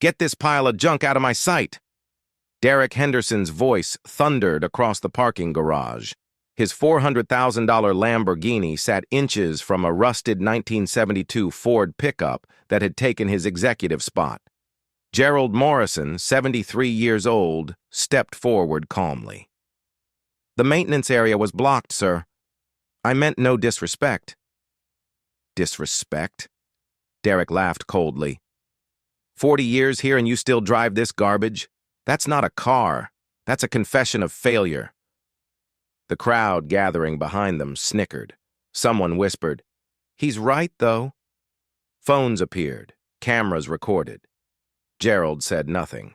Get this pile of junk out of my sight! Derek Henderson's voice thundered across the parking garage. His $400,000 Lamborghini sat inches from a rusted 1972 Ford pickup that had taken his executive spot. Gerald Morrison, 73 years old, stepped forward calmly. "The maintenance area was blocked, sir. I meant no disrespect." "Disrespect?" Derek laughed coldly. 40 years here and you still drive this garbage? That's not a car. That's a confession of failure." The crowd gathering behind them snickered. Someone whispered, "He's right, though." Phones appeared. Cameras recorded. Gerald said nothing.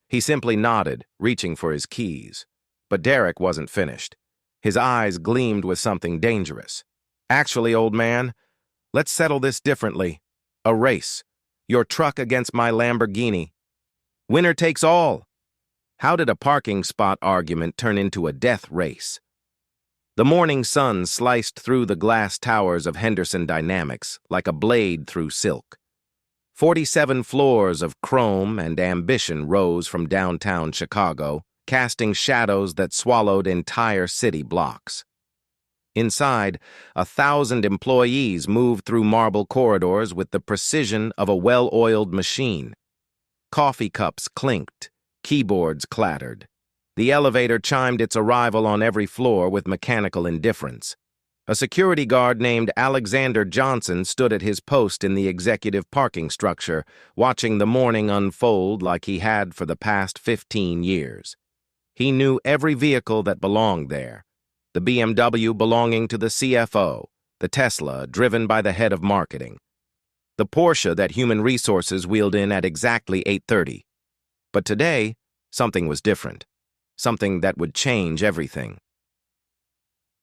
He simply nodded, reaching for his keys. But Derek wasn't finished. His eyes gleamed with something dangerous. "Actually, old man, let's settle this differently. A race. Your truck against my Lamborghini. Winner takes all." How did a parking spot argument turn into a death race? The morning sun sliced through the glass towers of Henderson Dynamics like a blade through silk. 47 floors of chrome and ambition rose from downtown Chicago, casting shadows that swallowed entire city blocks. Inside, 1,000 employees moved through marble corridors with the precision of a well-oiled machine. Coffee cups clinked, keyboards clattered. The elevator chimed its arrival on every floor with mechanical indifference. A security guard named Alexander Johnson stood at his post in the executive parking structure, watching the morning unfold like he had for the past 15 years. He knew every vehicle that belonged there. The BMW belonging to the CFO, the Tesla driven by the head of marketing, the Porsche that human resources wheeled in at exactly 8:30. But today, something was different, something that would change everything.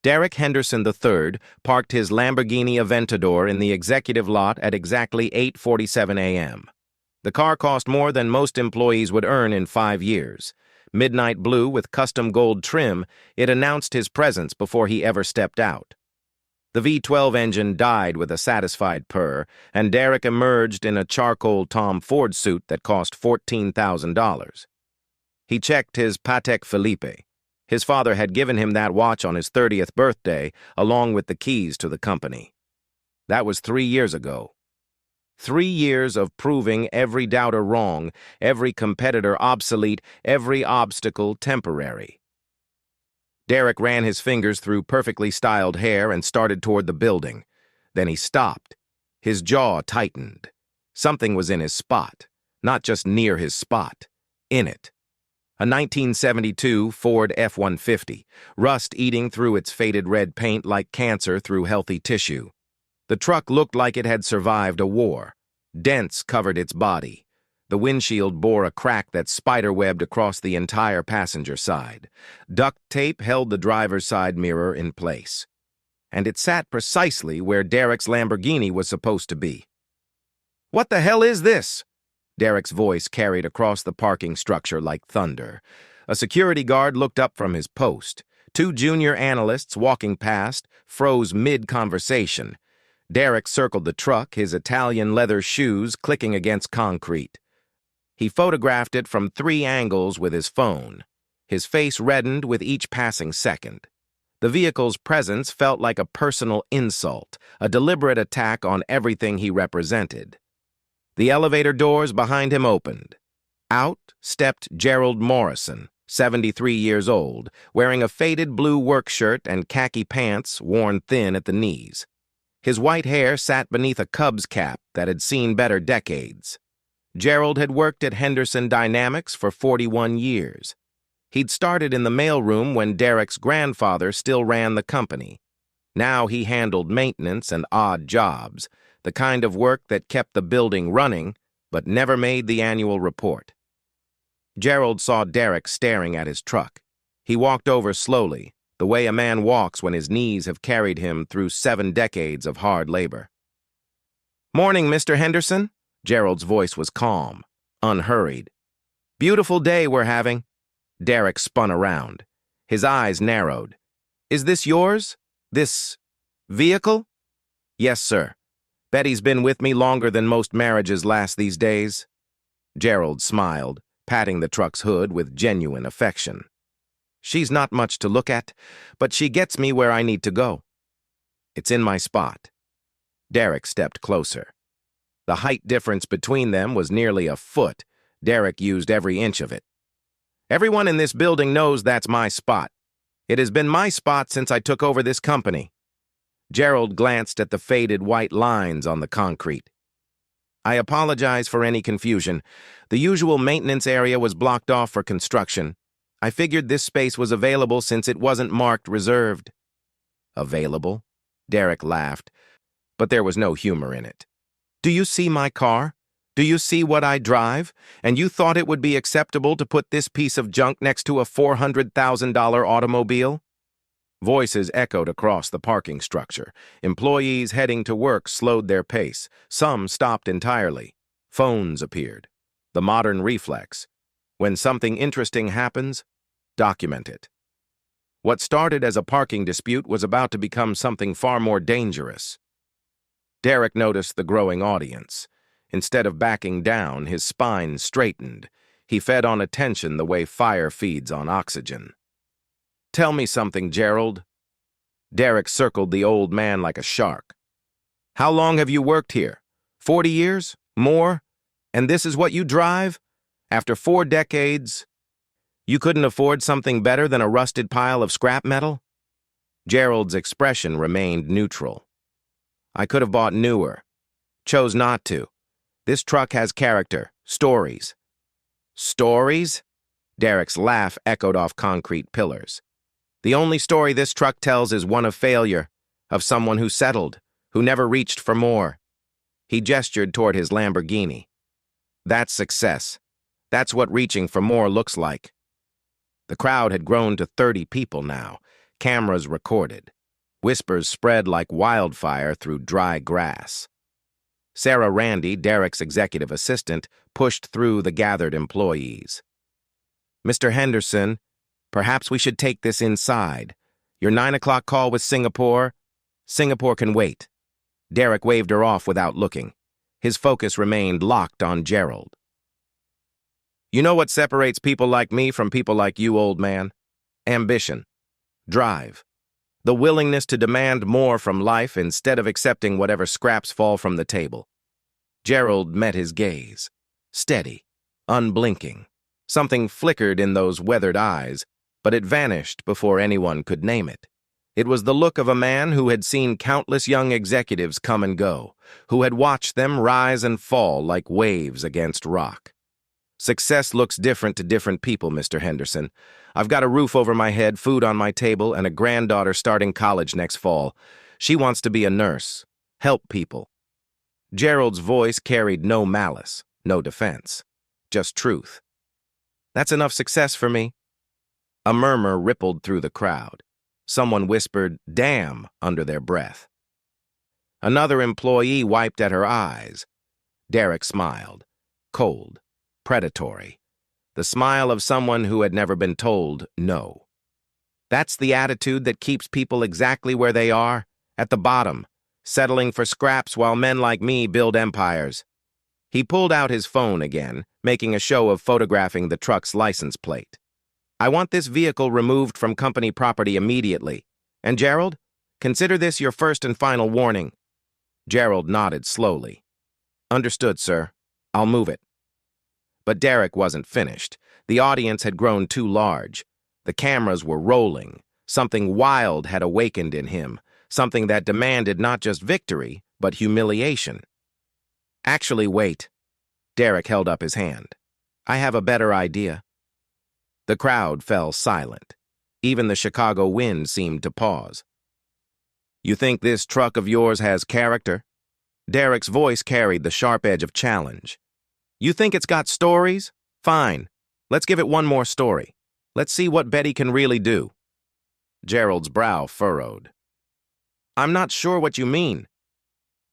Derek Henderson III parked his Lamborghini Aventador in the executive lot at exactly 8:47 a.m. The car cost more than most employees would earn in 5 years. Midnight blue with custom gold trim, it announced his presence before he ever stepped out. The V12 engine died with a satisfied purr, and Derek emerged in a charcoal Tom Ford suit that cost $14,000. He checked his Patek Philippe. His father had given him that watch on his 30th birthday, along with the keys to the company. That was 3 years ago. 3 years of proving every doubter wrong, every competitor obsolete, every obstacle temporary. Derek ran his fingers through perfectly styled hair and started toward the building. Then he stopped. His jaw tightened. Something was in his spot, not just near his spot, in it. A 1972 Ford F-150, rust eating through its faded red paint like cancer through healthy tissue. The truck looked like it had survived a war. Dents covered its body. The windshield bore a crack that spiderwebbed across the entire passenger side. Duct tape held the driver's side mirror in place. And it sat precisely where Derek's Lamborghini was supposed to be. "What the hell is this?" Derek's voice carried across the parking structure like thunder. A security guard looked up from his post. 2 junior analysts walking past froze mid-conversation. Derek circled the truck, his Italian leather shoes clicking against concrete. He photographed it from 3 angles with his phone. His face reddened with each passing second. The vehicle's presence felt like a personal insult, a deliberate attack on everything he represented. The elevator doors behind him opened. Out stepped Gerald Morrison, 73 years old, wearing a faded blue work shirt and khaki pants worn thin at the knees. His white hair sat beneath a Cubs cap that had seen better decades. Gerald had worked at Henderson Dynamics for 41 years. He'd started in the mailroom when Derek's grandfather still ran the company. Now he handled maintenance and odd jobs, the kind of work that kept the building running but never made the annual report. Gerald saw Derek staring at his truck. He walked over slowly, the way a man walks when his knees have carried him through 7 decades of hard labor. "Morning, Mr. Henderson." Gerald's voice was calm, unhurried. "Beautiful day we're having." Derek spun around. His eyes narrowed. "Is this yours? This vehicle?" "Yes, sir. Betty's been with me longer than most marriages last these days." Gerald smiled, patting the truck's hood with genuine affection. She's not much to look at, but she gets me where I need to go. It's in my spot. Derek stepped closer. The height difference between them was nearly a foot. Derek used every inch of it. Everyone in this building knows that's my spot. It has been my spot since I took over this company. Gerald glanced at the faded white lines on the concrete. I apologize for any confusion. The usual maintenance area was blocked off for construction. I figured this space was available since it wasn't marked reserved. Available? Derek laughed, but there was no humor in it. Do you see my car? Do you see what I drive? And you thought it would be acceptable to put this piece of junk next to a $400,000 automobile? Voices echoed across the parking structure. Employees heading to work slowed their pace. Some stopped entirely. Phones appeared. The modern reflex. When something interesting happens, document it. What started as a parking dispute was about to become something far more dangerous. Derek noticed the growing audience. Instead of backing down, his spine straightened. He fed on attention the way fire feeds on oxygen. Tell me something, Gerald. Derek circled the old man like a shark. How long have you worked here? 40 years? More? And this is what you drive? After 4 decades, you couldn't afford something better than a rusted pile of scrap metal? Gerald's expression remained neutral. I could have bought newer. Chose not to. This truck has character, stories. Stories? Derek's laugh echoed off concrete pillars. The only story this truck tells is one of failure, of someone who settled, who never reached for more. He gestured toward his Lamborghini. That's success. That's what reaching for more looks like. The crowd had grown to 30 people now. Cameras recorded. Whispers spread like wildfire through dry grass. Sarah Randy, Derek's executive assistant, pushed through the gathered employees. Mr. Henderson, perhaps we should take this inside. Your 9 o'clock call with Singapore? Singapore can wait. Derek waved her off without looking. His focus remained locked on Gerald. You know what separates people like me from people like you, old man? Ambition. Drive. The willingness to demand more from life instead of accepting whatever scraps fall from the table. Gerald met his gaze. Steady. Unblinking. Something flickered in those weathered eyes, but it vanished before anyone could name it. It was the look of a man who had seen countless young executives come and go, who had watched them rise and fall like waves against rock. Success looks different to different people, Mr. Henderson. I've got a roof over my head, food on my table, and a granddaughter starting college next fall. She wants to be a nurse. Help people. Gerald's voice carried no malice, no defense, just truth. That's enough success for me. A murmur rippled through the crowd. Someone whispered, "Damn," under their breath. Another employee wiped at her eyes. Derek smiled, cold, predatory. The smile of someone who had never been told no. That's the attitude that keeps people exactly where they are, at the bottom, settling for scraps while men like me build empires. He pulled out his phone again, making a show of photographing the truck's license plate. I want this vehicle removed from company property immediately. And Gerald, consider this your first and final warning. Gerald nodded slowly. Understood, sir. I'll move it. But Derek wasn't finished. The audience had grown too large. The cameras were rolling. Something wild had awakened in him, something that demanded not just victory, but humiliation. Actually, wait. Derek held up his hand. I have a better idea. The crowd fell silent. Even the Chicago wind seemed to pause. You think this truck of yours has character? Derek's voice carried the sharp edge of challenge. You think it's got stories? Fine. Let's give it one more story. Let's see what Betty can really do. Gerald's brow furrowed. I'm not sure what you mean.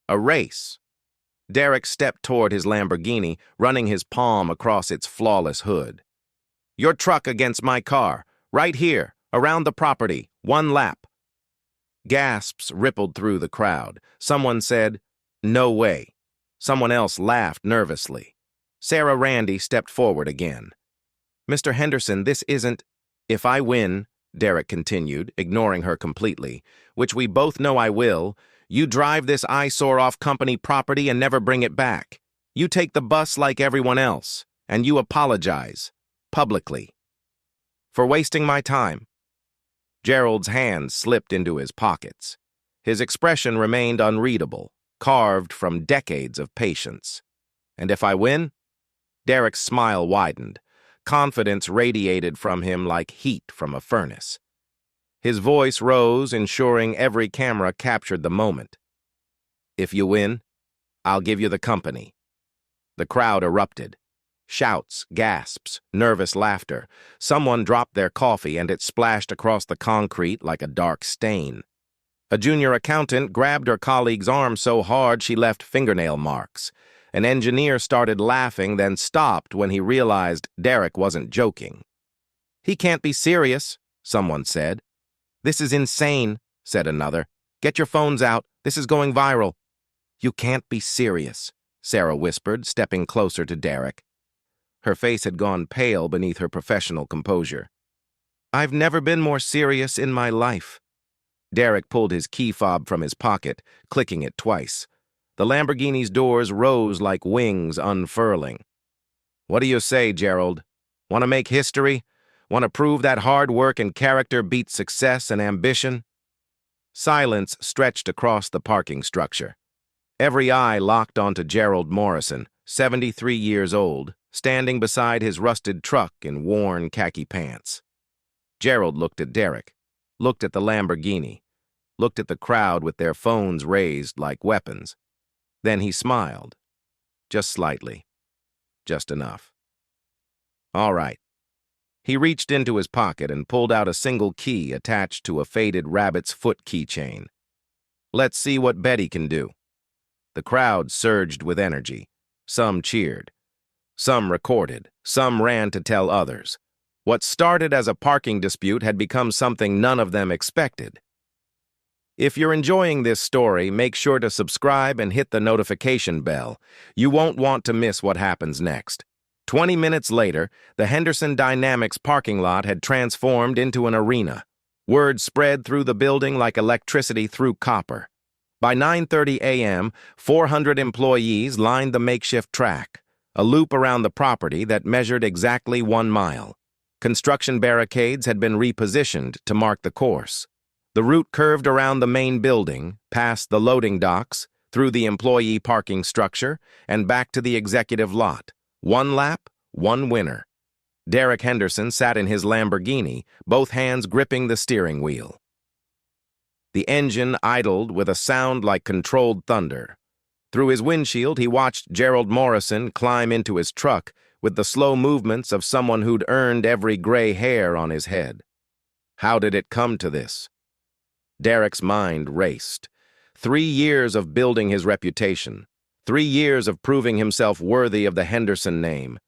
A race. Derek stepped toward his Lamborghini, running his palm across its flawless hood. Your truck against my car, right here, around the property, 1 lap. Gasps rippled through the crowd. Someone said, no way. Someone else laughed nervously. Sarah Randy stepped forward again. "Mr. Henderson, this isn't—" "If I win," Derek continued, ignoring her completely, "which we both know I will, you drive this eyesore off company property and never bring it back. You take the bus like everyone else, and you apologize, publicly, for wasting my time." Gerald's hands slipped into his pockets. His expression remained unreadable, carved from decades of patience. "And if I win?" Derek's smile widened. Confidence radiated from him like heat from a furnace. His voice rose, ensuring every camera captured the moment. "If you win, I'll give you the company." The crowd erupted. Shouts, gasps, nervous laughter. Someone dropped their coffee and it splashed across the concrete like a dark stain. A junior accountant grabbed her colleague's arm so hard she left fingernail marks. An engineer started laughing, then stopped when he realized Derek wasn't joking. "He can't be serious," someone said. "This is insane," said another. "Get your phones out. This is going viral." "You can't be serious," Sarah whispered, stepping closer to Derek. Her face had gone pale beneath her professional composure. "I've never been more serious in my life." Derek pulled his key fob from his pocket, clicking it twice. The Lamborghini's doors rose like wings unfurling. "What do you say, Gerald? Want to make history? Want to prove that hard work and character beat success and ambition?" Silence stretched across the parking structure. Every eye locked onto Gerald Morrison, 73 years old, standing beside his rusted truck in worn khaki pants. Gerald looked at Derek, looked at the Lamborghini, looked at the crowd with their phones raised like weapons. Then he smiled. Just slightly. Just enough. "All right." He reached into his pocket and pulled out a single key attached to a faded rabbit's foot keychain. "Let's see what Betty can do." The crowd surged with energy. Some cheered. Some recorded. Some ran to tell others. What started as a parking dispute had become something none of them expected. If you're enjoying this story, make sure to subscribe and hit the notification bell. You won't want to miss what happens next. 20 minutes later, the Henderson Dynamics parking lot had transformed into an arena. Word spread through the building like electricity through copper. By 9:30 a.m., 400 employees lined the makeshift track, a loop around the property that measured exactly 1 mile. Construction barricades had been repositioned to mark the course. The route curved around the main building, past the loading docks, through the employee parking structure, and back to the executive lot. 1 lap, 1 winner. Derek Henderson sat in his Lamborghini, both hands gripping the steering wheel. The engine idled with a sound like controlled thunder. Through his windshield, he watched Gerald Morrison climb into his truck with the slow movements of someone who'd earned every gray hair on his head. How did it come to this? Derek's mind raced. 3 years of building his reputation. 3 years of proving himself worthy of the Henderson name.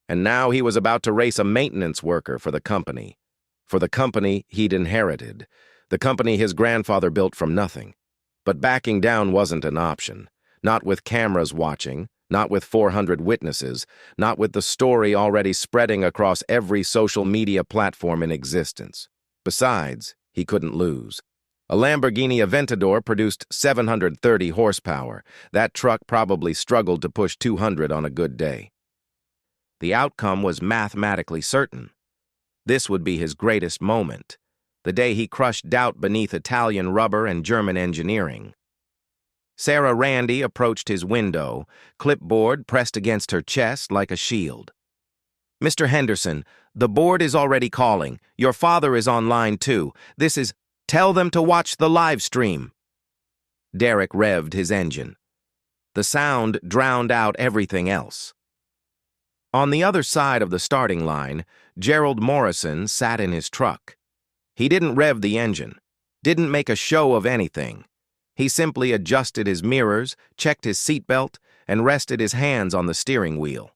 And now he was about to race a maintenance worker for the company. For the company he'd inherited. The company his grandfather built from nothing. But backing down wasn't an option. Not with cameras watching, not with 400 witnesses, not with the story already spreading across every social media platform in existence. Besides, he couldn't lose. A Lamborghini Aventador produced 730 horsepower. That truck probably struggled to push 200 on a good day. The outcome was mathematically certain. This would be his greatest moment. The day he crushed doubt beneath Italian rubber and German engineering. Sarah Randy approached his window, clipboard pressed against her chest like a shield. "Mr. Henderson, the board is already calling. Your father is online too. This is... Tell them to watch the live stream." Derek revved his engine. The sound drowned out everything else. On the other side of the starting line, Gerald Morrison sat in his truck. He didn't rev the engine, didn't make a show of anything. He simply adjusted his mirrors, checked his seatbelt, and rested his hands on the steering wheel.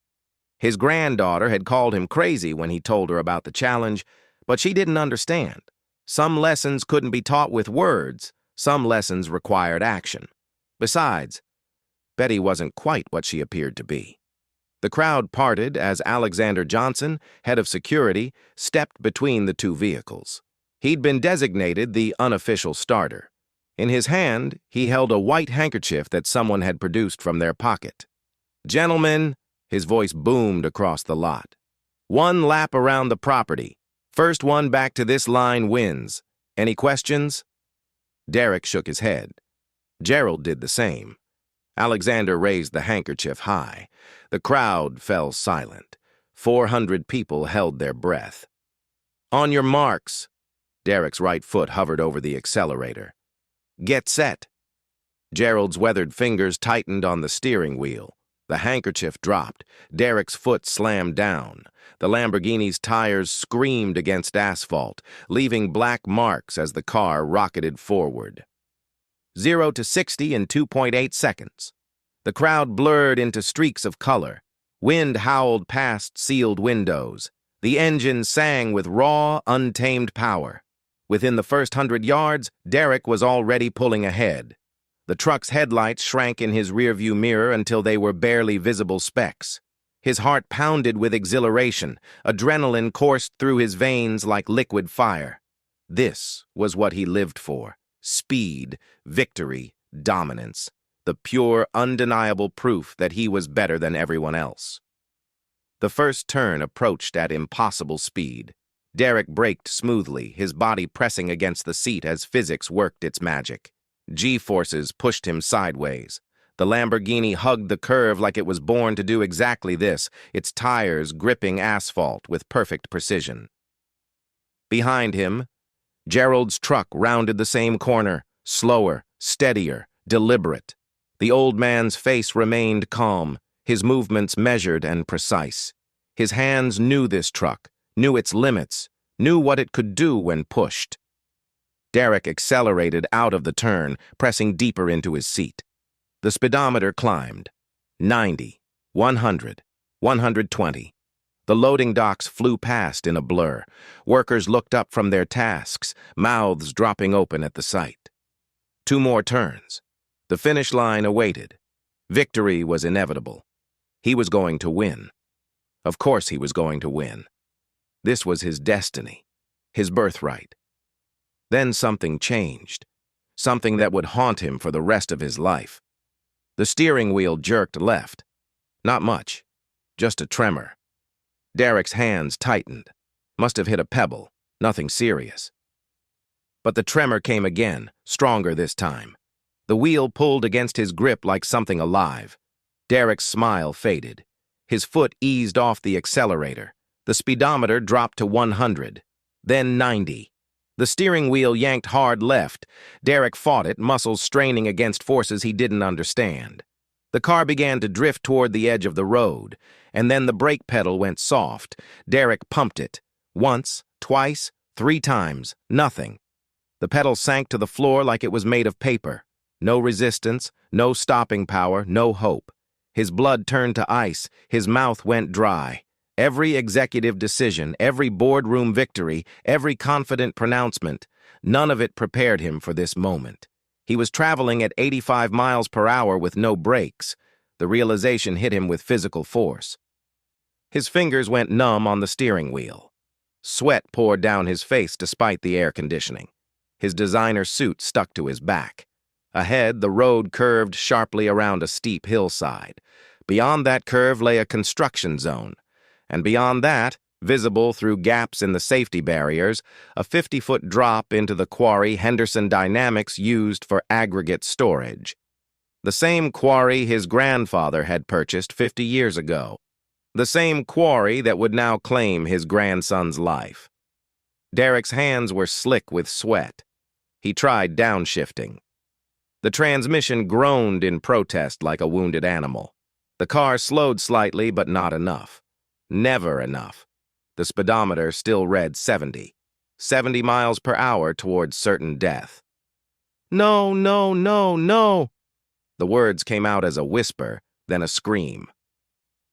His granddaughter had called him crazy when he told her about the challenge, but she didn't understand. Some lessons couldn't be taught with words, some lessons required action. Besides, Betty wasn't quite what she appeared to be. The crowd parted as Alexander Johnson, head of security, stepped between the two vehicles. He'd been designated the unofficial starter. In his hand, he held a white handkerchief that someone had produced from their pocket. "Gentlemen," his voice boomed across the lot. "One lap around the property. First one back to this line wins. Any questions?" Derek shook his head. Gerald did the same. Alexander raised the handkerchief high. The crowd fell silent. 400 people held their breath. "On your marks." Derek's right foot hovered over the accelerator. "Get set." Gerald's weathered fingers tightened on the steering wheel. The handkerchief dropped. Derek's foot slammed down. The Lamborghini's tires screamed against asphalt, leaving black marks as the car rocketed forward. 0 to 60 in 2.8 seconds. The crowd blurred into streaks of color. Wind howled past sealed windows. The engine sang with raw, untamed power. Within the first 100 yards, Derek was already pulling ahead. The truck's headlights shrank in his rearview mirror until they were barely visible specks. His heart pounded with exhilaration. Adrenaline coursed through his veins like liquid fire. This was what he lived for. Speed, victory, dominance. The pure, undeniable proof that he was better than everyone else. The first turn approached at impossible speed. Derek braked smoothly, his body pressing against the seat as physics worked its magic. G-forces pushed him sideways. The Lamborghini hugged the curve like it was born to do exactly this, its tires gripping asphalt with perfect precision. Behind him, Gerald's truck rounded the same corner, slower, steadier, deliberate. The old man's face remained calm, his movements measured and precise. His hands knew this truck, knew its limits, knew what it could do when pushed. Derek accelerated out of the turn, pressing deeper into his seat. The speedometer climbed. 90, 100, 120. The loading docks flew past in a blur. Workers looked up from their tasks, mouths dropping open at the sight. 2 more turns. The finish line awaited. Victory was inevitable. He was going to win. Of course he was going to win. This was his destiny, his birthright. Then something changed, something that would haunt him for the rest of his life. The steering wheel jerked left. Not much, just a tremor. Derek's hands tightened. Must have hit a pebble, nothing serious. But the tremor came again, stronger this time. The wheel pulled against his grip like something alive. Derek's smile faded. His foot eased off the accelerator. The speedometer dropped to 100, then 90. The steering wheel yanked hard left. Derek fought it, muscles straining against forces he didn't understand. The car began to drift toward the edge of the road, and then the brake pedal went soft. Derek pumped it. Once, twice, 3 times, nothing. The pedal sank to the floor like it was made of paper. No resistance, no stopping power, no hope. His blood turned to ice, his mouth went dry. Every executive decision, every boardroom victory, every confident pronouncement, none of it prepared him for this moment. He was traveling at 85 miles per hour with no brakes. The realization hit him with physical force. His fingers went numb on the steering wheel. Sweat poured down his face despite the air conditioning. His designer suit stuck to his back. Ahead, the road curved sharply around a steep hillside. Beyond that curve lay a construction zone. And beyond that, visible through gaps in the safety barriers, a 50-foot drop into the quarry Henderson Dynamics used for aggregate storage. The same quarry his grandfather had purchased 50 years ago. The same quarry that would now claim his grandson's life. Derek's hands were slick with sweat. He tried downshifting. The transmission groaned in protest like a wounded animal. The car slowed slightly, but not enough. Never enough. The speedometer still read 70. 70 miles per hour towards certain death. "No, no, no, no!" The words came out as a whisper, then a scream.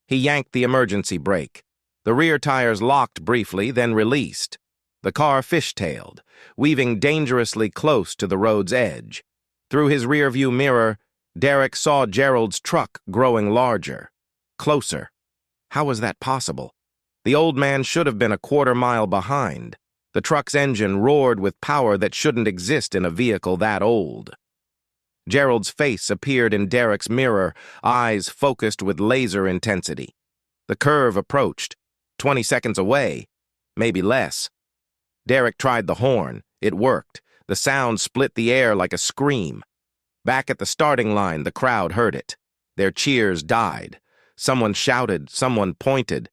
He yanked the emergency brake. The rear tires locked briefly, then released. The car fishtailed, weaving dangerously close to the road's edge. Through his rearview mirror, Derek saw Gerald's truck growing larger, closer. How was that possible? The old man should have been a quarter-mile behind. The truck's engine roared with power that shouldn't exist in a vehicle that old. Gerald's face appeared in Derek's mirror, eyes focused with laser intensity. The curve approached. 20 seconds away, maybe less. Derek tried the horn. It worked. The sound split the air like a scream. Back at the starting line, the crowd heard it. Their cheers died. Someone shouted, someone pointed.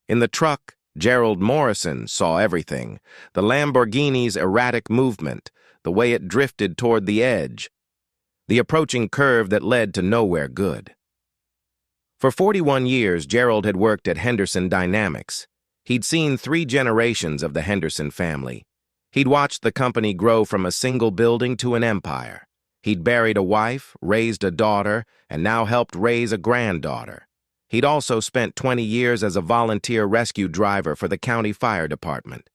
In the truck, Gerald Morrison saw everything. The Lamborghini's erratic movement, the way it drifted toward the edge, the approaching curve that led to nowhere good. For 41 years, Gerald had worked at Henderson Dynamics. He'd seen 3 generations of the Henderson family. He'd watched the company grow from a single building to an empire. He'd buried a wife, raised a daughter, and now helped raise a granddaughter. He'd also spent 20 years as a volunteer rescue driver for the county fire department.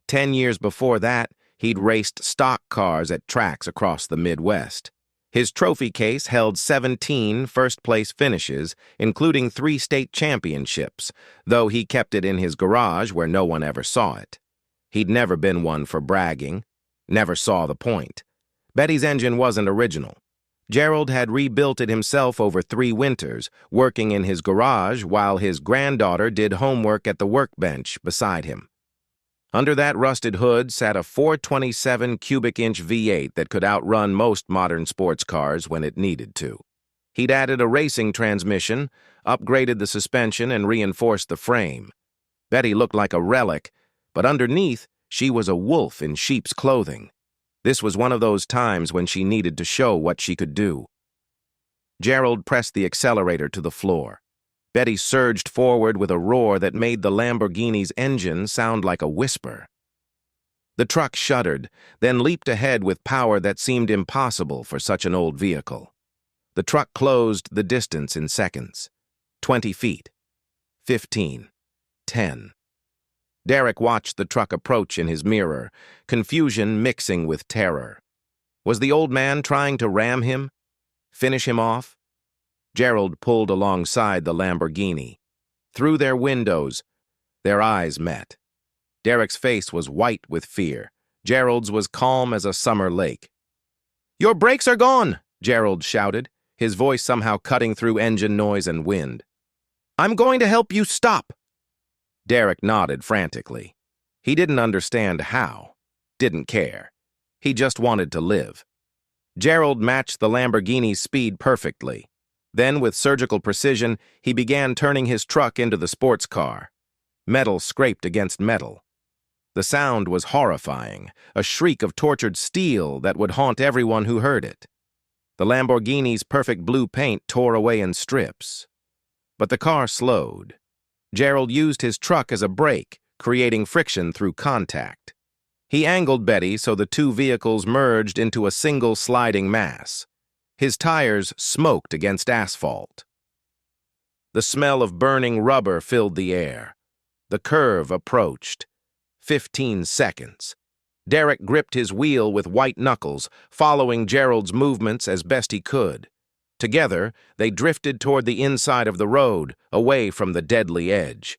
10 years before that, he'd raced stock cars at tracks across the Midwest. His trophy case held 17 first-place finishes, including 3 state championships, though he kept it in his garage where no one ever saw it. He'd never been one for bragging, never saw the point. Betty's engine wasn't original. Gerald had rebuilt it himself over 3 winters, working in his garage while his granddaughter did homework at the workbench beside him. Under that rusted hood sat a 427 cubic inch V8 that could outrun most modern sports cars when it needed to. He'd added a racing transmission, upgraded the suspension, and reinforced the frame. Betty looked like a relic, but underneath, she was a wolf in sheep's clothing. This was one of those times when she needed to show what she could do. Gerald pressed the accelerator to the floor. Betty surged forward with a roar that made the Lamborghini's engine sound like a whisper. The truck shuddered, then leaped ahead with power that seemed impossible for such an old vehicle. The truck closed the distance in seconds. 20 feet. 15. 10. Derek watched the truck approach in his mirror, confusion mixing with terror. Was the old man trying to ram him? Finish him off? Gerald pulled alongside the Lamborghini. Through their windows, their eyes met. Derek's face was white with fear. Gerald's was calm as a summer lake. "Your brakes are gone!" Gerald shouted, his voice somehow cutting through engine noise and wind. "I'm going to help you stop!" Derek nodded frantically. He didn't understand how, didn't care. He just wanted to live. Gerald matched the Lamborghini's speed perfectly. Then, with surgical precision, he began turning his truck into the sports car. Metal scraped against metal. The sound was horrifying, a shriek of tortured steel that would haunt everyone who heard it. The Lamborghini's perfect blue paint tore away in strips. But the car slowed. Gerald used his truck as a brake, creating friction through contact. He angled Betty so the 2 vehicles merged into a single sliding mass. His tires smoked against asphalt. The smell of burning rubber filled the air. The curve approached. 15 seconds. Derek gripped his wheel with white knuckles, following Gerald's movements as best he could. Together, they drifted toward the inside of the road, away from the deadly edge.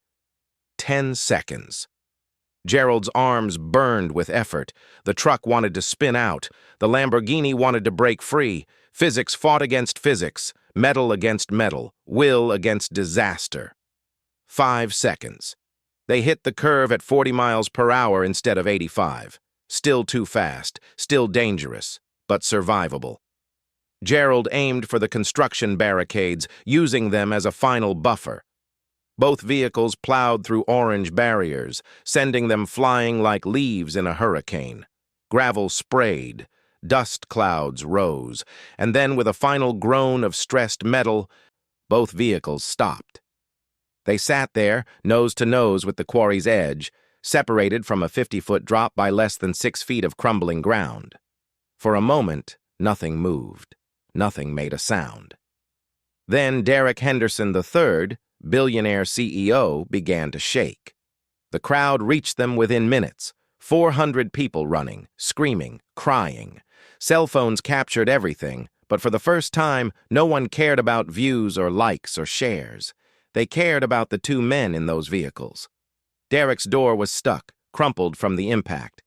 10 seconds. Gerald's arms burned with effort. The truck wanted to spin out. The Lamborghini wanted to break free. Physics fought against physics, metal against metal, will against disaster. 5 seconds. They hit the curve at 40 miles per hour instead of 85. Still too fast, still dangerous, but survivable. Gerald aimed for the construction barricades, using them as a final buffer. Both vehicles plowed through orange barriers, sending them flying like leaves in a hurricane. Gravel sprayed. Dust clouds rose, and then with a final groan of stressed metal, both vehicles stopped. They sat there, nose to nose with the quarry's edge, separated from a 50-foot drop by less than 6 feet of crumbling ground. For a moment, nothing moved. Nothing made a sound. Then Derek Henderson III, billionaire CEO, began to shake. The crowd reached them within minutes. 400 people running, screaming, crying. Cell phones captured everything, but for the first time, no one cared about views or likes or shares. They cared about the two men in those vehicles. Derek's door was stuck, crumpled from the impact.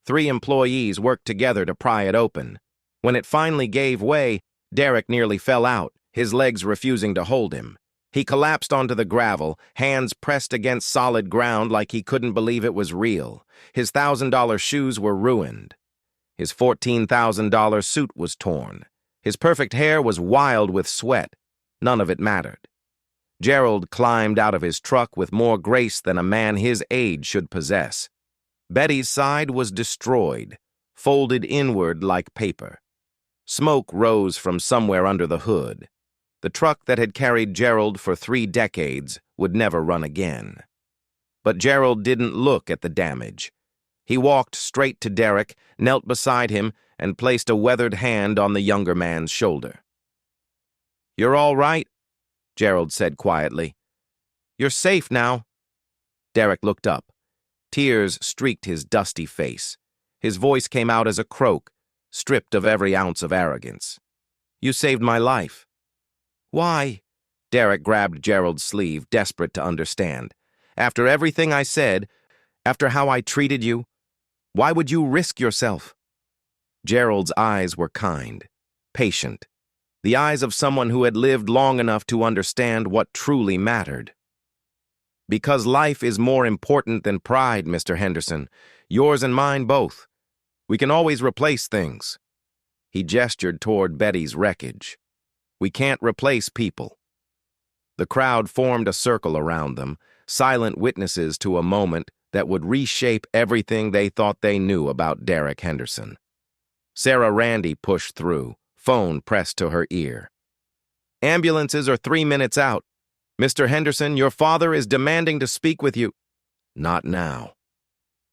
3 employees worked together to pry it open. When it finally gave way, Derek nearly fell out, his legs refusing to hold him. He collapsed onto the gravel, hands pressed against solid ground like he couldn't believe it was real. His $1,000 shoes were ruined. His $14,000 suit was torn. His perfect hair was wild with sweat. None of it mattered. Gerald climbed out of his truck with more grace than a man his age should possess. Betty's side was destroyed, folded inward like paper. Smoke rose from somewhere under the hood. The truck that had carried Gerald for 3 decades would never run again. But Gerald didn't look at the damage. He walked straight to Derek, knelt beside him, and placed a weathered hand on the younger man's shoulder. "You're all right," Gerald said quietly. "You're safe now." Derek looked up. Tears streaked his dusty face. His voice came out as a croak, stripped of every ounce of arrogance. "You saved my life." "Why?" Derek grabbed Gerald's sleeve, desperate to understand. "After everything I said, after how I treated you, why would you risk yourself?" Gerald's eyes were kind, patient, the eyes of someone who had lived long enough to understand what truly mattered. "Because life is more important than pride, Mr. Henderson. Yours and mine both. We can always replace things." He gestured toward Betty's wreckage. "We can't replace people." The crowd formed a circle around them, silent witnesses to a moment that would reshape everything they thought they knew about Derek Henderson. Sarah Randy pushed through, phone pressed to her ear. "Ambulances are 3 minutes out. Mr. Henderson, your father is demanding to speak with you." "Not now."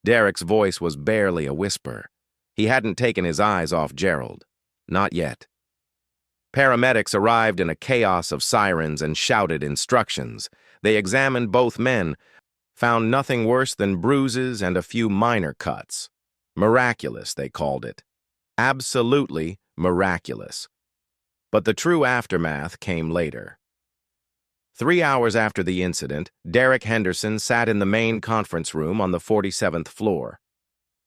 Derek's voice was barely a whisper. He hadn't taken his eyes off Gerald. Not yet. Paramedics arrived in a chaos of sirens and shouted instructions. They examined both men, found nothing worse than bruises and a few minor cuts. Miraculous, they called it. Absolutely miraculous. But the true aftermath came later. 3 hours after the incident, Derek Henderson sat in the main conference room on the 47th floor.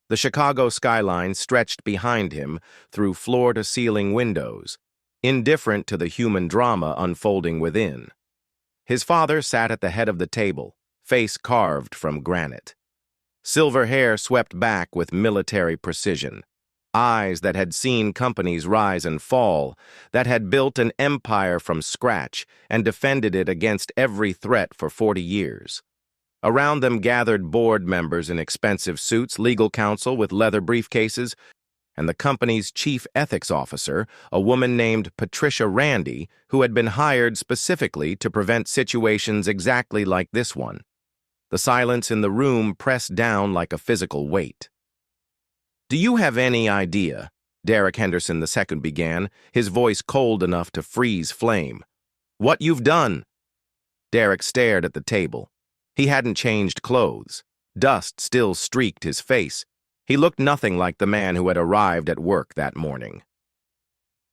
The Chicago skyline stretched behind him through floor-to-ceiling windows, indifferent to the human drama unfolding within. His father sat at the head of the table, face carved from granite. Silver hair swept back with military precision. Eyes that had seen companies rise and fall, that had built an empire from scratch and defended it against every threat for 40 years. Around them gathered board members in expensive suits, legal counsel with leather briefcases, and the company's chief ethics officer, a woman named Patricia Randy, who had been hired specifically to prevent situations exactly like this one. The silence in the room pressed down like a physical weight. "Do you have any idea," Derek Henderson II began, his voice cold enough to freeze flame, "what you've done?" Derek stared at the table. He hadn't changed clothes. Dust still streaked his face. He looked nothing like the man who had arrived at work that morning.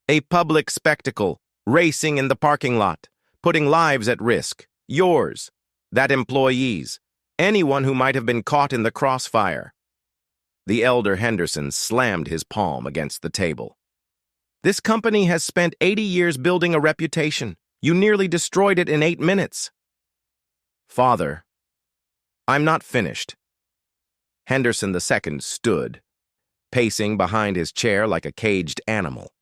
"A public spectacle, racing in the parking lot, putting lives at risk. Yours, that employee's, anyone who might have been caught in the crossfire." The elder Henderson slammed his palm against the table. "This company has spent 80 years building a reputation. You nearly destroyed it in 8 minutes. "Father, I'm not finished." Henderson II stood, pacing behind his chair like a caged animal.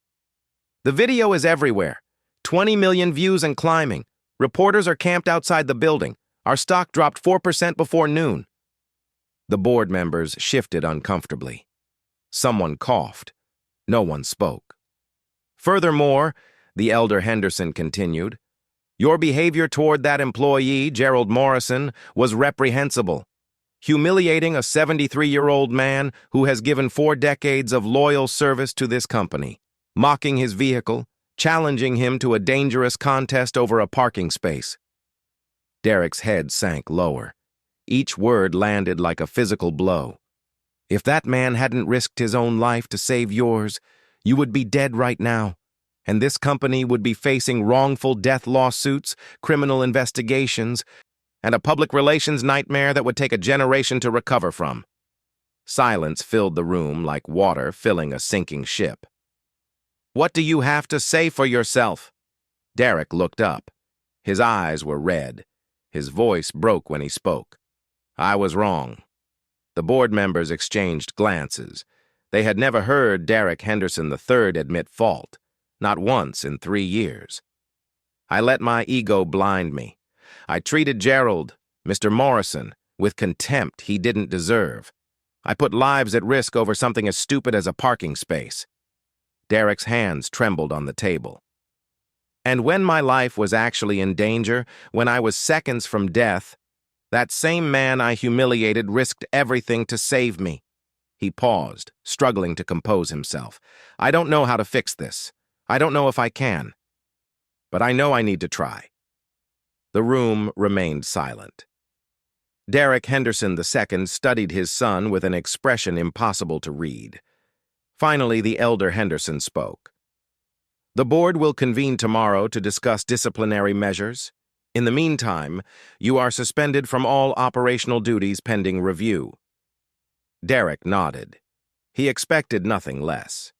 "The video is everywhere. 20 million views and climbing. Reporters are camped outside the building. Our stock dropped 4% before noon." The board members shifted uncomfortably. Someone coughed. No one spoke. "Furthermore," the elder Henderson continued, "your behavior toward that employee, Gerald Morrison, was reprehensible. Humiliating a 73-year-old man who has given 4 decades of loyal service to this company, mocking his vehicle, challenging him to a dangerous contest over a parking space." Derek's head sank lower. Each word landed like a physical blow. "If that man hadn't risked his own life to save yours, you would be dead right now. And this company would be facing wrongful death lawsuits, criminal investigations, and a public relations nightmare that would take a generation to recover from. Silence filled the room like water filling a sinking ship. "What do you have to say for yourself?" Derek looked up. His eyes were red. His voice broke when he spoke. "I was wrong." The board members exchanged glances. They had never heard Derek Henderson III admit fault, not once in 3 years. "I let my ego blind me. I treated Gerald, Mr. Morrison, with contempt he didn't deserve. I put lives at risk over something as stupid as a parking space." Derek's hands trembled on the table. "And when my life was actually in danger, when I was seconds from death, that same man I humiliated risked everything to save me." He paused, struggling to compose himself. "I don't know how to fix this. I don't know if I can. But I know I need to try." The room remained silent. Derek Henderson II studied his son with an expression impossible to read. Finally, the elder Henderson spoke. "The board will convene tomorrow to discuss disciplinary measures. In the meantime, you are suspended from all operational duties pending review." Derek nodded. He expected nothing less.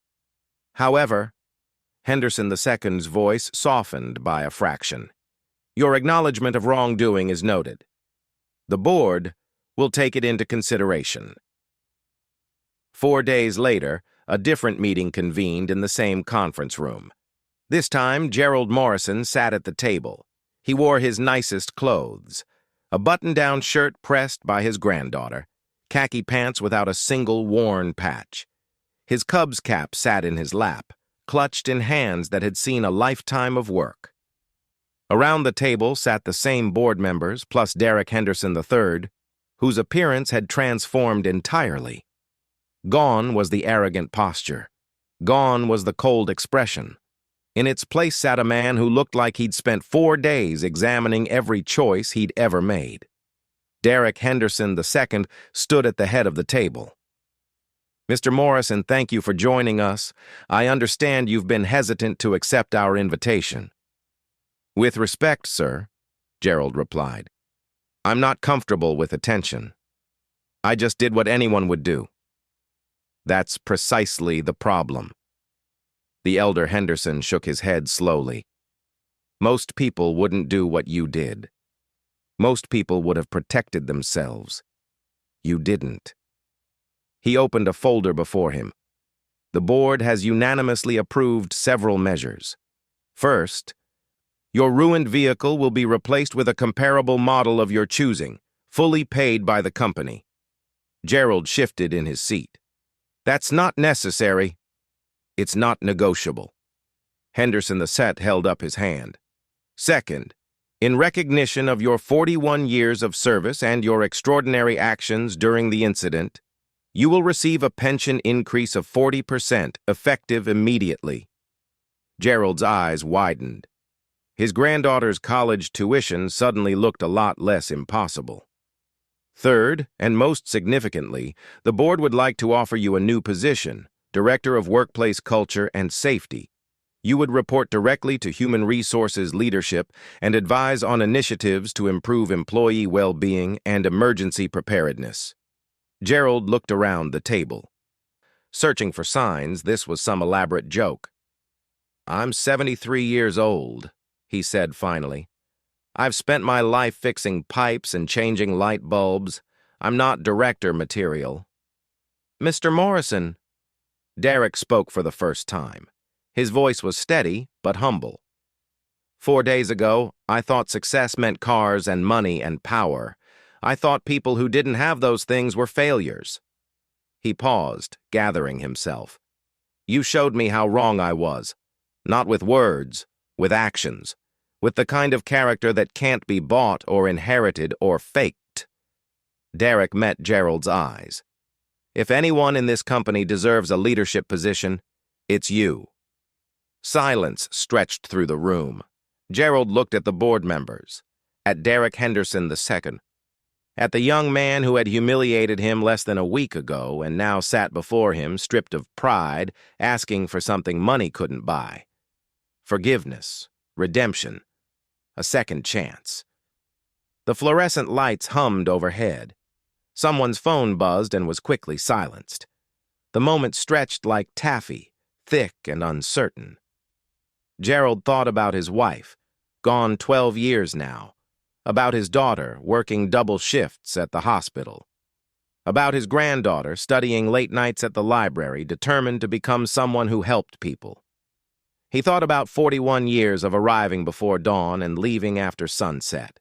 "However," Henderson II's voice softened by a fraction, "your acknowledgement of wrongdoing is noted. The board will take it into consideration." 4 days later, a different meeting convened in the same conference room. This time, Gerald Morrison sat at the table. He wore his nicest clothes, a button-down shirt pressed by his granddaughter, khaki pants without a single worn patch. His Cubs cap sat in his lap, clutched in hands that had seen a lifetime of work. Around the table sat the same board members, plus Derek Henderson III, whose appearance had transformed entirely. Gone was the arrogant posture. Gone was the cold expression. In its place sat a man who looked like he'd spent 4 days examining every choice he'd ever made. Derek Henderson II stood at the head of the table. "Mr. Morrison, thank you for joining us. I understand you've been hesitant to accept our invitation." "With respect, sir," Gerald replied. "I'm not comfortable with attention. I just did what anyone would do." "That's precisely the problem." The elder Henderson shook his head slowly. "Most people wouldn't do what you did. Most people would have protected themselves. You didn't." He opened a folder before him. "The board has unanimously approved several measures. First, your ruined vehicle will be replaced with a comparable model of your choosing, fully paid by the company." Gerald shifted in his seat. "That's not necessary. It's not negotiable." Henderson II held up his hand. "Second, in recognition of your 41 years of service and your extraordinary actions during the incident, you will receive a pension increase of 40%, effective immediately." Gerald's eyes widened. His granddaughter's college tuition suddenly looked a lot less impossible. "Third, and most significantly, the board would like to offer you a new position, Director of Workplace Culture and Safety. You would report directly to Human Resources Leadership and advise on initiatives to improve employee well-being and emergency preparedness." Gerald looked around the table. Searching for signs, this was some elaborate joke. "I'm 73 years old," he said finally. "I've spent my life fixing pipes and changing light bulbs. I'm not director material." "Mr. Morrison," Derek spoke for the first time. His voice was steady, but humble. 4 days ago, I thought success meant cars and money and power. I thought people who didn't have those things were failures." He paused, gathering himself. "You showed me how wrong I was. Not with words, with actions. With the kind of character that can't be bought or inherited or faked." Derek met Gerald's eyes. "If anyone in this company deserves a leadership position, it's you." Silence stretched through the room. Gerald looked at the board members, at Derek Henderson II, at the young man who had humiliated him less than a week ago and now sat before him stripped of pride, asking for something money couldn't buy. forgiveness, redemption, a second chance. The fluorescent lights hummed overhead. Someone's phone buzzed and was quickly silenced. The moment stretched like taffy, thick and uncertain. Gerald thought about his wife, gone 12 years now, about his daughter working double shifts at the hospital, about his granddaughter studying late nights at the library, determined to become someone who helped people. He thought about 41 years of arriving before dawn and leaving after sunset.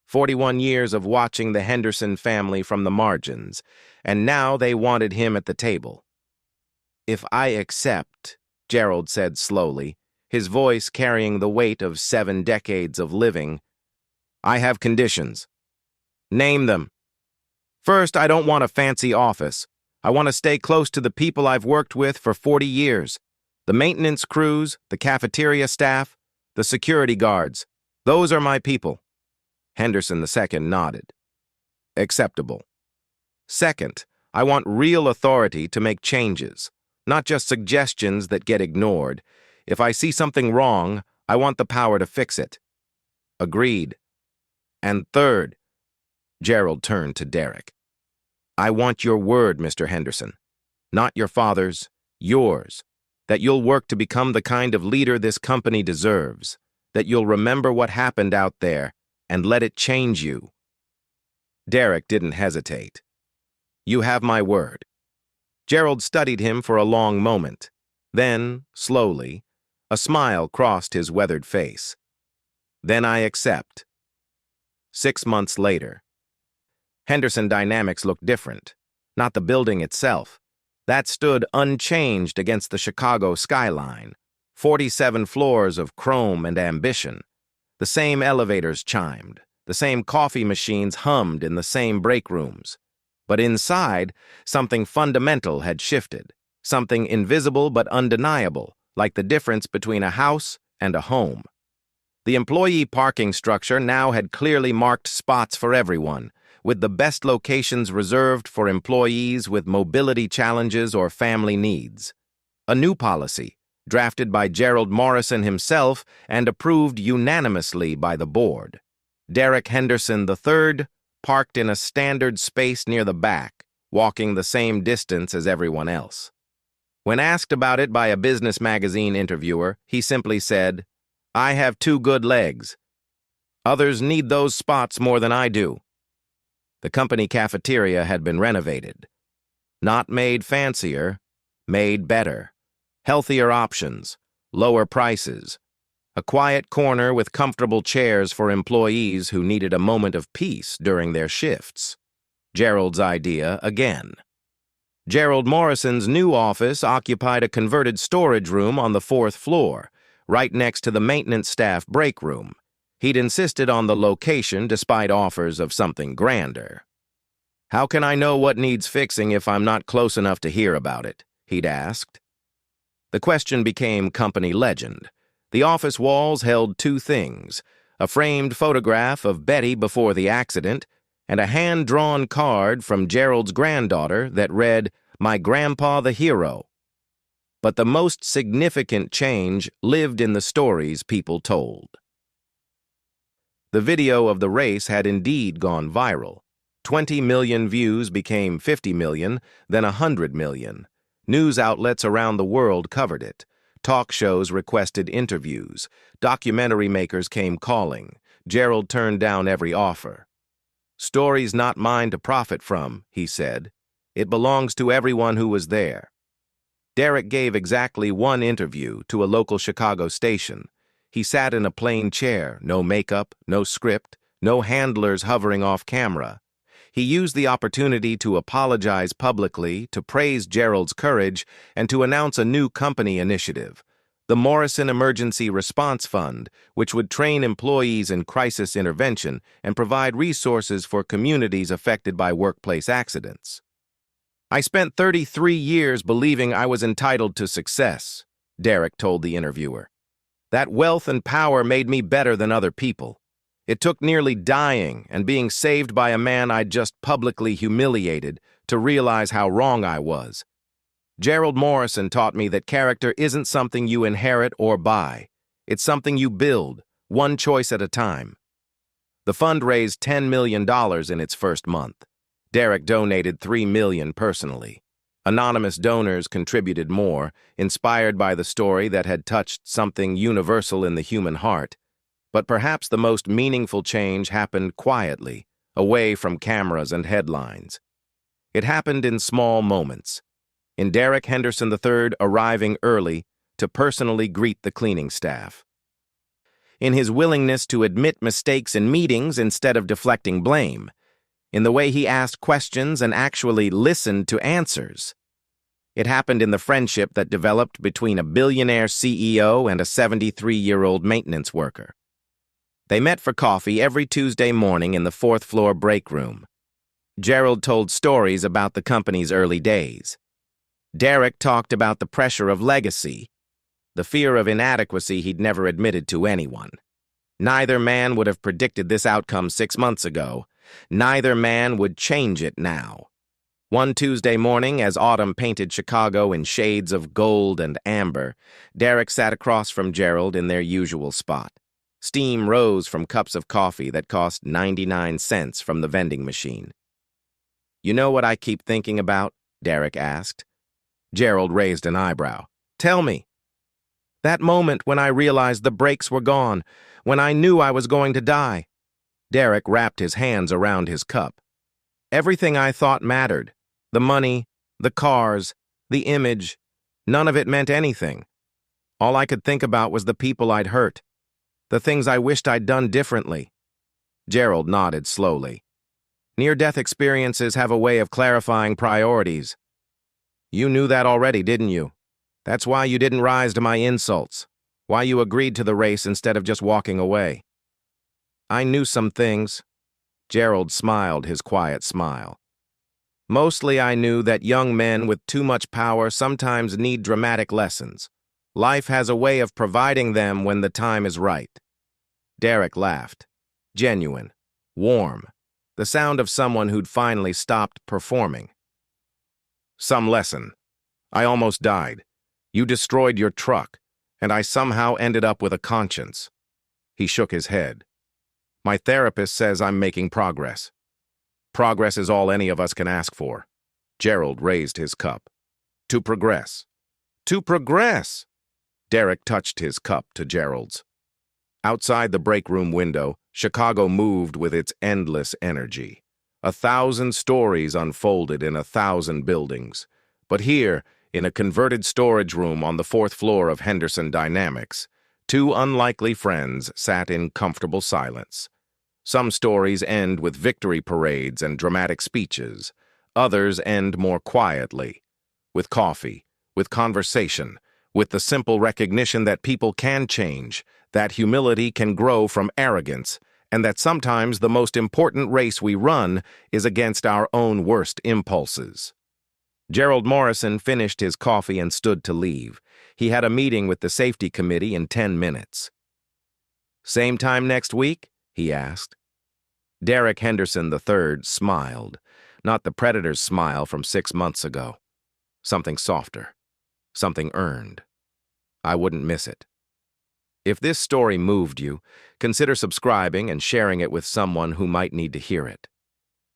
41 years of watching the Henderson family from the margins, and now they wanted him at the table. "If I accept," Gerald said slowly, his voice carrying the weight of 7 decades of living, "I have conditions." "Name them." "First, I don't want a fancy office. I want to stay close to the people I've worked with for 40 years. The maintenance crews, the cafeteria staff, the security guards. Those are my people." Henderson II nodded. "Acceptable." "Second, I want real authority to make changes, not just suggestions that get ignored. If I see something wrong, I want the power to fix it." "Agreed." "And third," Gerald turned to Derek, "I want your word, Mr. Henderson. Not your father's, yours. That you'll work to become the kind of leader this company deserves. That you'll remember what happened out there and let it change you." Derek didn't hesitate. "You have my word." Gerald studied him for a long moment. Then, slowly, a smile crossed his weathered face. "Then I accept." 6 months later. Henderson Dynamics looked different. Not the building itself. That stood unchanged against the Chicago skyline. 47 floors of chrome and ambition. The same elevators chimed. The same coffee machines hummed in the same break rooms. But inside, something fundamental had shifted. Something invisible but undeniable, like the difference between a house and a home. The employee parking structure now had clearly marked spots for everyone, with the best locations reserved for employees with mobility challenges or family needs. A new policy, drafted by Gerald Morrison himself and approved unanimously by the board. Derek Henderson III parked in a standard space near the back, walking the same distance as everyone else. When asked about it by a business magazine interviewer, he simply said, "I have 2 good legs. Others need those spots more than I do." The company cafeteria had been renovated. Not made fancier, made better. Healthier options, lower prices. A quiet corner with comfortable chairs for employees who needed a moment of peace during their shifts. Gerald's idea again. Gerald Morrison's new office occupied a converted storage room on the 4th floor, right next to the maintenance staff break room. He'd insisted on the location despite offers of something grander. "How can I know what needs fixing if I'm not close enough to hear about it?" he'd asked. The question became company legend. The office walls held 2 things, a framed photograph of Betty before the accident and a hand-drawn card from Gerald's granddaughter that read, "My grandpa the hero." But the most significant change lived in the stories people told. The video of the race had indeed gone viral. 20 million views became 50 million, then 100 million. News outlets around the world covered it. Talk shows requested interviews. Documentary makers came calling. Gerald turned down every offer. "Story's not mine to profit from," he said. "It belongs to everyone who was there." Derek gave exactly 1 interview to a local Chicago station. He sat in a plain chair, no makeup, no script, no handlers hovering off camera. He used the opportunity to apologize publicly, to praise Gerald's courage, and to announce a new company initiative, the Morrison Emergency Response Fund, which would train employees in crisis intervention and provide resources for communities affected by workplace accidents. "I spent 33 years believing I was entitled to success," Derek told the interviewer. "That wealth and power made me better than other people. It took nearly dying and being saved by a man I'd just publicly humiliated to realize how wrong I was. Gerald Morrison taught me that character isn't something you inherit or buy. It's something you build, one choice at a time. The fund raised $10 million in its first month. Derek donated $3 million personally. Anonymous donors contributed more, inspired by the story that had touched something universal in the human heart. But perhaps the most meaningful change happened quietly, away from cameras and headlines. It happened in small moments. In Derek Henderson III arriving early to personally greet the cleaning staff. In his willingness to admit mistakes in meetings instead of deflecting blame. In the way he asked questions and actually listened to answers. It happened in the friendship that developed between a billionaire CEO and a 73-year-old maintenance worker. They met for coffee every Tuesday morning in the fourth-floor break room. Gerald told stories about the company's early days. Derek talked about the pressure of legacy, the fear of inadequacy he'd never admitted to anyone. Neither man would have predicted this outcome 6 months ago. Neither man would change it now. One Tuesday morning, as autumn painted Chicago in shades of gold and amber, Derek sat across from Gerald in their usual spot. Steam rose from cups of coffee that cost 99 cents from the vending machine. "You know what I keep thinking about?" Derek asked. Gerald raised an eyebrow. "Tell me." "That moment when I realized the brakes were gone, when I knew I was going to die." Derek wrapped his hands around his cup. "Everything I thought mattered. The money, the cars, the image. None of it meant anything. All I could think about was the people I'd hurt. The things I wished I'd done differently." Gerald nodded slowly. "Near-death experiences have a way of clarifying priorities. You knew that already, didn't you? That's why you didn't rise to my insults. Why you agreed to the race instead of just walking away." "I knew some things." Gerald smiled his quiet smile. "Mostly I knew that young men with too much power sometimes need dramatic lessons. Life has a way of providing them when the time is right." Derek laughed. Genuine. Warm. The sound of someone who'd finally stopped performing. "Some lesson. I almost died. You destroyed your truck, and I somehow ended up with a conscience." He shook his head. "My therapist says I'm making progress. Progress is all any of us can ask for." Gerald raised his cup. "To progress. To progress!" Derek touched his cup to Gerald's. Outside the break room window, Chicago moved with its endless energy. 1,000 stories unfolded in 1,000 buildings. But here, in a converted storage room on the 4th floor of Henderson Dynamics, 2 unlikely friends sat in comfortable silence. Some stories end with victory parades and dramatic speeches. Others end more quietly, with coffee, with conversation, with the simple recognition that people can change, that humility can grow from arrogance, and that sometimes the most important race we run is against our own worst impulses. Gerald Morrison finished his coffee and stood to leave. He had a meeting with the safety committee in 10 minutes. "Same time next week?" he asked. Derek Henderson III smiled, not the predator's smile from 6 months ago. Something softer, something earned. I wouldn't miss it. If this story moved you, consider subscribing and sharing it with someone who might need to hear it.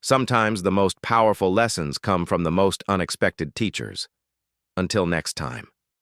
Sometimes the most powerful lessons come from the most unexpected teachers. Until next time.